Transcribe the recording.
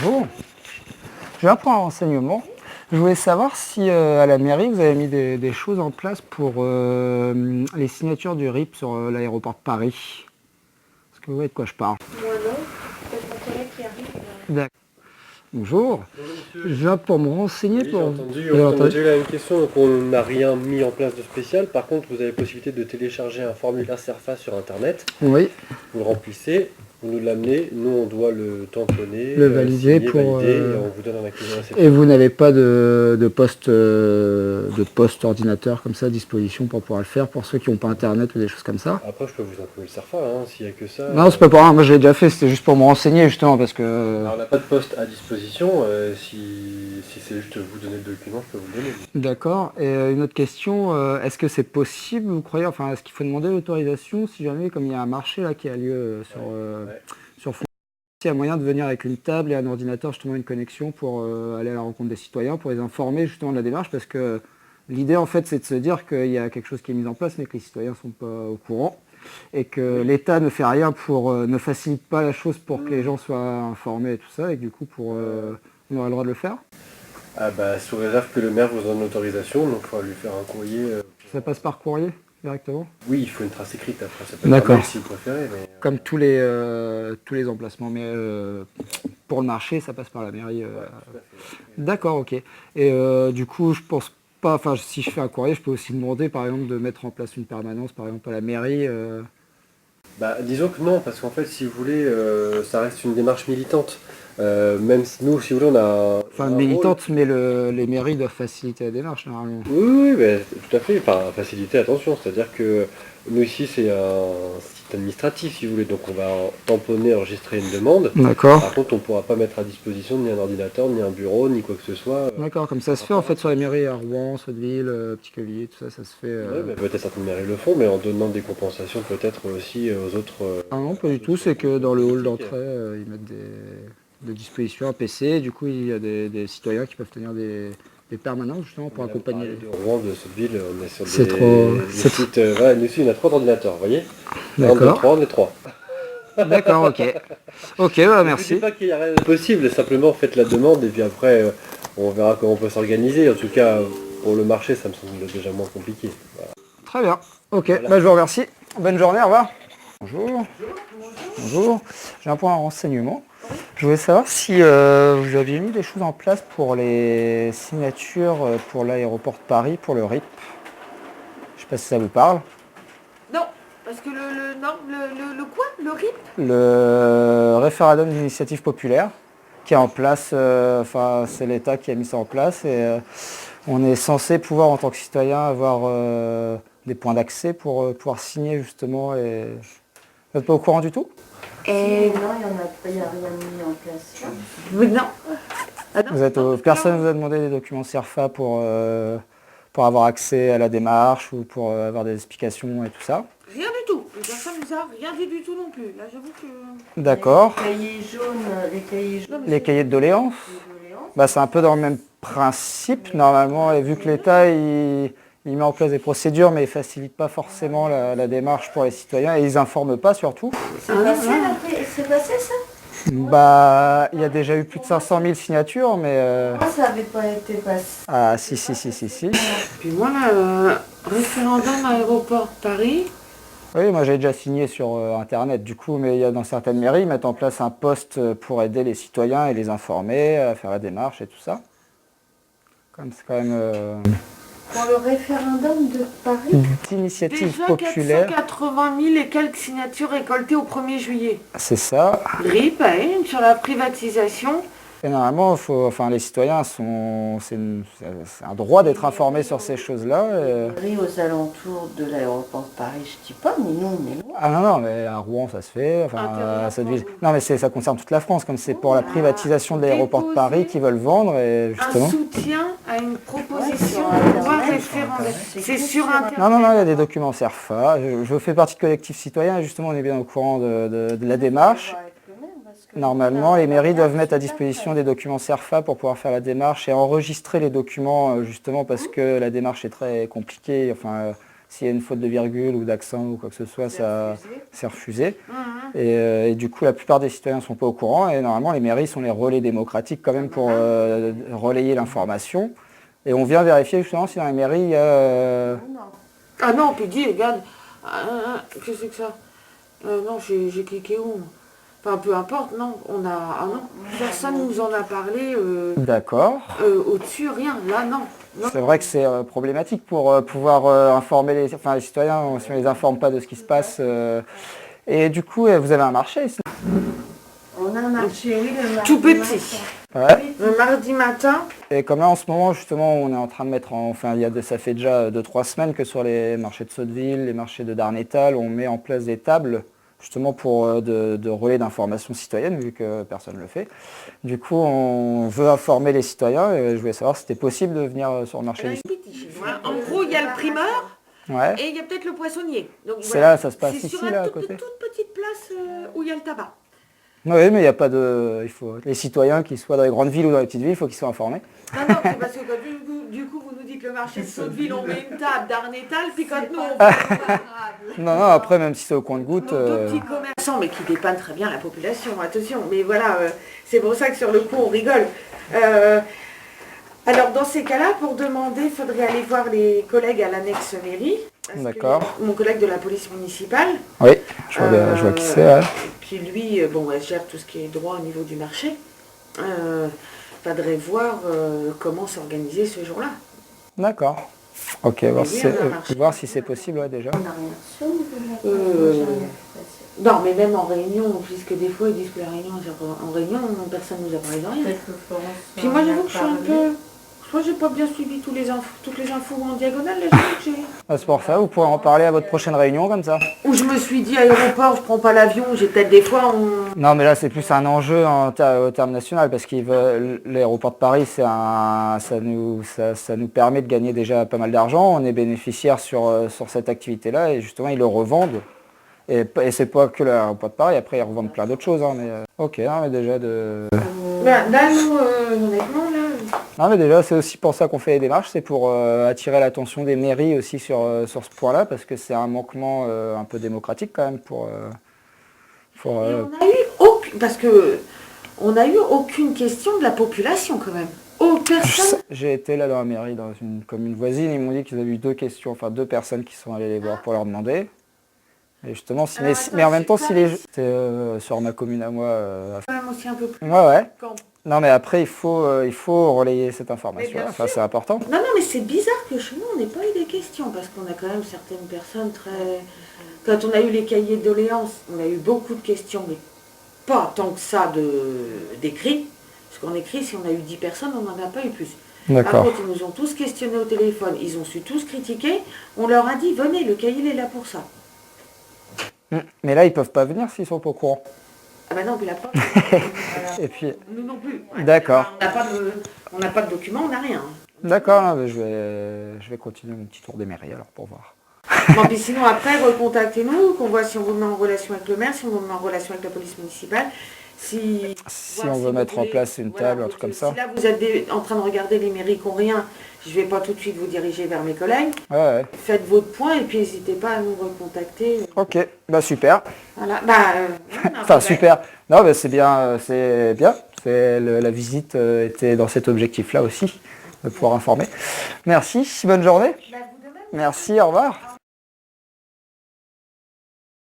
Bonjour, je viens pour un renseignement. Je voulais savoir si à la mairie vous avez mis des choses en place pour les signatures du RIP sur l'aéroport de Paris. Est-ce que vous voyez de quoi je parle? Moi non, peut-être mon collègue qui arrive. D'accord. Bonjour, Bonjour monsieur. je viens pour me renseigner Oui, pour... on a déjà eu la même question, donc on n'a rien mis en place de spécial. Par contre, vous avez la possibilité de télécharger un formulaire CERFA sur internet. Oui, Vous le remplissez, vous nous l'amenez, nous on doit le tamponner, le valider signer, pour... valider, et on vous donne un accusé réception. Et vous n'avez pas de poste ordinateur comme ça à disposition pour pouvoir le faire pour ceux qui n'ont pas internet ou des choses comme ça? Après, je peux vous imprimer le CERFA, hein, s'il n'y a que ça. Non, c'est pas pour rien, moi je l'ai déjà fait, c'était juste pour me renseigner justement parce que... Alors, on n'a pas de poste à disposition, si c'est juste vous donner le document, je peux vous le donner. D'accord. Et une autre question, est-ce que c'est possible, vous croyez, enfin, est-ce qu'il faut demander l'autorisation si jamais, comme il y a un marché là qui a lieu sur Fontenay, s'il y a moyen de venir avec une table et un ordinateur, justement une connexion pour aller à la rencontre des citoyens, pour les informer justement de la démarche, parce que l'idée en fait c'est de se dire qu'il y a quelque chose qui est mis en place mais que les citoyens ne sont pas au courant et que l'État ne fait rien ne facilite pas la chose pour que les gens soient informés et tout ça, et que du coup on aura le droit de le faire. Ah bah, sous réserve que le maire vous donne l'autorisation, donc il faudra lui faire un courrier. Ça passe par courrier directement? Oui, il faut une trace écrite après, ça peut être D'accord. un mail si vous préférez. Mais, Comme tous les emplacements, mais pour le marché, ça passe par la mairie. ouais, tout à fait. D'accord, ok. Et du coup, je pense pas, enfin, si je fais un courrier, je peux aussi demander, par exemple, de mettre en place une permanence, par exemple, à la mairie. Bah, disons que non, parce qu'en fait, si vous voulez, ça reste une démarche militante. Même si nous, si vous voulez, on a... Enfin, un militante, rôle. mais les mairies doivent faciliter la démarche, normalement. Oui, oui, mais tout à fait, par facilité, attention. C'est-à-dire que nous, ici, c'est un site administratif, si vous voulez. Donc, on va tamponner, enregistrer une demande. D'accord. Par contre, on ne pourra pas mettre à disposition ni un ordinateur, ni un bureau, ni quoi que ce soit. D'accord, comme ça se fait en fait sur les mairies à Rouen, Sotteville, Petit-Quevilly, tout ça, ça se fait. Ouais, mais peut-être certaines mairies le font, mais en donnant des compensations peut-être aussi aux autres... Ah non, pas du tout, c'est que dans le hall d'entrée, ils mettent de disposition un PC, et du coup il y a des citoyens qui peuvent tenir des permanences justement pour accompagner. De Rouen, de Sotteville, on est sur C'est des, trop- des c'est sites... voilà, nous aussi, on a 3 ordinateurs, vous voyez? D'accord. 3, on est 3. D'accord, ok. Ok, bah merci. Je ne dis pas qu'il n'y a rien de possible, simplement faites la demande et puis après on verra comment on peut s'organiser. En tout cas, pour le marché, ça me semble déjà moins compliqué. Voilà. Très bien. Ok, Voilà. bah je vous remercie. Bonne journée, au revoir. Bonjour. Bonjour. J'ai un point de renseignement. Je voulais savoir si vous aviez mis des choses en place pour les signatures pour l'aéroport de Paris, pour le RIP. Je sais pas si ça vous parle. Non, parce que le quoi? Le RIP? Le référendum d'initiative populaire qui est en place, enfin c'est l'État qui a mis ça en place, et on est censé pouvoir en tant que citoyen avoir des points d'accès pour pouvoir signer justement. Et vous n'êtes pas au courant du tout? Et non, il n'y a rien mis en place. Oui, non. Ah non, Vous êtes non, parce que personne là, ne vous a demandé des documents CERFA pour avoir accès à la démarche ou pour avoir des explications et tout ça? rien du tout. Personne ne nous a rien dit du tout non plus. Là, j'avoue que... D'accord. Les cahiers jaunes. Les cahiers de doléances, Les doléances. bah, c'est un peu dans le même principe normalement, et vu que l'État il met en place des procédures mais il ne facilite pas forcément la démarche pour les citoyens et ils n'informent pas surtout. C'est passé ça? Bah, il y a déjà eu plus de 500 000 signatures, mais... Moi, ça n'avait pas été passé. Ah si, si, si, si, si. Puis voilà, référendum aéroport Paris. Oui, moi j'ai déjà signé sur Internet du coup, mais il y a dans certaines mairies, ils mettent en place un poste pour aider les citoyens et les informer, à faire la démarche et tout ça. C'est quand même Pour le référendum de Paris, d'initiative Déjà populaire. 480 000 et quelques signatures récoltées au 1er juillet. C'est ça. RIP a une sur la privatisation. Et normalement, les citoyens c'est un droit d'être informés sur ces choses-là. Paris aux alentours de l'aéroport de Paris, je dis pas, mais nous, on est loin. Ah non, non, mais à Rouen, ça se fait. Enfin, Intérieur, à Sotteville. pardon. Non, mais ça concerne toute la France, comme c'est pour la privatisation de l'aéroport de Paris Déposer qu'ils veulent vendre, et justement. Un soutien à une proposition Ouais, de loi sur référendaire. Internet. C'est sur Internet. Non, non, non, il y a des documents CERFA. Je fais partie de collectif citoyen, et justement, on est bien au courant de la démarche. Normalement, les mairies doivent mettre à disposition des documents CERFA pour pouvoir faire la démarche et enregistrer les documents, justement parce que la démarche est très compliquée. Enfin, s'il y a une faute de virgule ou d'accent ou quoi que ce soit, c'est refusé. Mhm. Et du coup, la plupart des citoyens ne sont pas au courant. Et normalement, les mairies sont les relais démocratiques quand même pour relayer l'information. Et on vient vérifier justement si dans les mairies, il y a... Ah non, puis dis, regarde, qu'est-ce que c'est que ça non, j'ai cliqué où moi. Enfin, peu importe, non, on a... Ah non, personne nous en a parlé D'accord. au-dessus, rien, là, non. Non. C'est vrai que c'est problématique pour pouvoir informer les citoyens, si on ne les informe pas de ce qui se passe. Et du coup, vous avez un marché ici? On a un marché, oui, le mardi Tout petit. matin. Ouais. Le mardi matin, Et comme là, en ce moment, justement, on est en train de mettre ça fait déjà 2-3 semaines que sur les marchés de Sotteville, les marchés de Darnétal, on met en place des tables, justement pour de relais d'information citoyenne, vu que personne ne le fait. Du coup, on veut informer les citoyens, et je voulais savoir si c'était possible de venir sur le marché d'ici. en gros, il y a le primeur Ouais. et il y a peut-être le poissonnier. Donc, C'est là, ça se passe c'est ici, sur là, à une côté. toute petite place où il y a le tabac. Oui, mais il n'y a pas de... Les citoyens, qu'ils soient dans les grandes villes ou dans les petites villes, il faut qu'ils soient informés. Non, c'est parce que du coup, vous nous dites le marché de Sotteville, on met une table d'Arnétal, puis quand nous, on fait Non, après, même si c'est au compte-gouttes... nos deux petits commerçants, mais qui dépannent très bien la population, attention. Mais voilà, c'est pour ça que sur le coup, on rigole. Alors, dans ces cas-là, pour demander, il faudrait aller voir les collègues à l'annexe mairie. Parce que D'accord. mon collègue de la police municipale, Oui, je vois qui c'est. Ouais. qui lui, elle gère tout ce qui est droit au niveau du marché. Faudrait voir comment s'organiser ce jour-là. D'accord. Ok, voir si c'est possible déjà. On n'a rien reçu au niveau de la j'ai rien fait. Non, mais même en réunion, puisque des fois ils disent que la réunion, en réunion, personne ne nous a parlé de rien. Peut-être que Florence Puis moi, en a j'avoue que je suis un parlé. peu... Je crois que j'ai pas bien suivi toutes les infos en diagonale, là, j'avoue que j'ai... Ah, c'est pour ça, vous pourrez en parler à votre prochaine réunion comme ça. Où je me suis dit, aéroport, je prends pas l'avion, j'ai peut-être des fois... Non, mais là c'est plus un enjeu au terme national parce que l'aéroport de Paris, ça nous permet de gagner déjà pas mal d'argent. On est bénéficiaire sur cette activité-là et justement ils le revendent. Et c'est pas que l'aéroport de Paris, après ils revendent plein d'autres choses. Mais, ok, non, mais déjà Ben, là, nous, honnêtement, là... Non mais déjà c'est aussi pour ça qu'on fait les démarches, c'est pour attirer l'attention des mairies aussi sur ce point-là, parce que c'est un manquement un peu démocratique quand même Et on a eu parce que on a eu aucune question de la population quand même. Oh, personne. J'ai été là dans la mairie, dans une commune voisine, ils m'ont dit qu'ils avaient eu deux personnes qui sont allées les voir pour leur demander. Et justement, mais en même temps, si les c'est sur ma commune à moi. Quand même aussi un peu plus. Ouais. Quand- Non mais après il faut relayer cette information. Mais bien Enfin sûr. c'est important. Non, mais c'est bizarre que chez nous, on n'ait pas eu des questions, parce qu'on a quand même certaines personnes très... Quand on a eu les cahiers de doléances, on a eu beaucoup de questions, mais pas tant que ça d'écrits. Parce qu'en écrit, si on a eu 10 personnes, on n'en a pas eu plus. Par D'accord. contre, ils nous ont tous questionnés au téléphone, ils ont su tous critiquer. On leur a dit, venez, le cahier il est là pour ça. Mais là ils peuvent pas venir s'ils sont pas au courant. Ah ben non, puis la preuve, Et puis nous non plus. D'accord. On n'a pas de documents, on n'a rien. D'accord, non, mais je vais continuer mon petit tour des mairies alors pour voir. Bon, puis sinon, après, recontactez-nous, qu'on voit si on vous met en relation avec le maire, si on vous met en relation avec la police municipale. Si on veut mettre en place une table, un truc comme ça. Si là, vous êtes en train de regarder les mairies qui n'ont rien, je ne vais pas tout de suite vous diriger vers mes collègues. Ouais. Faites votre point et puis n'hésitez pas à nous recontacter. Ok, bah super. Voilà. Enfin super. Non, bah c'est bien, c'est bien. La visite était dans cet objectif-là aussi, de pouvoir informer. Merci, bonne journée. Bah, vous de même. Merci, au revoir.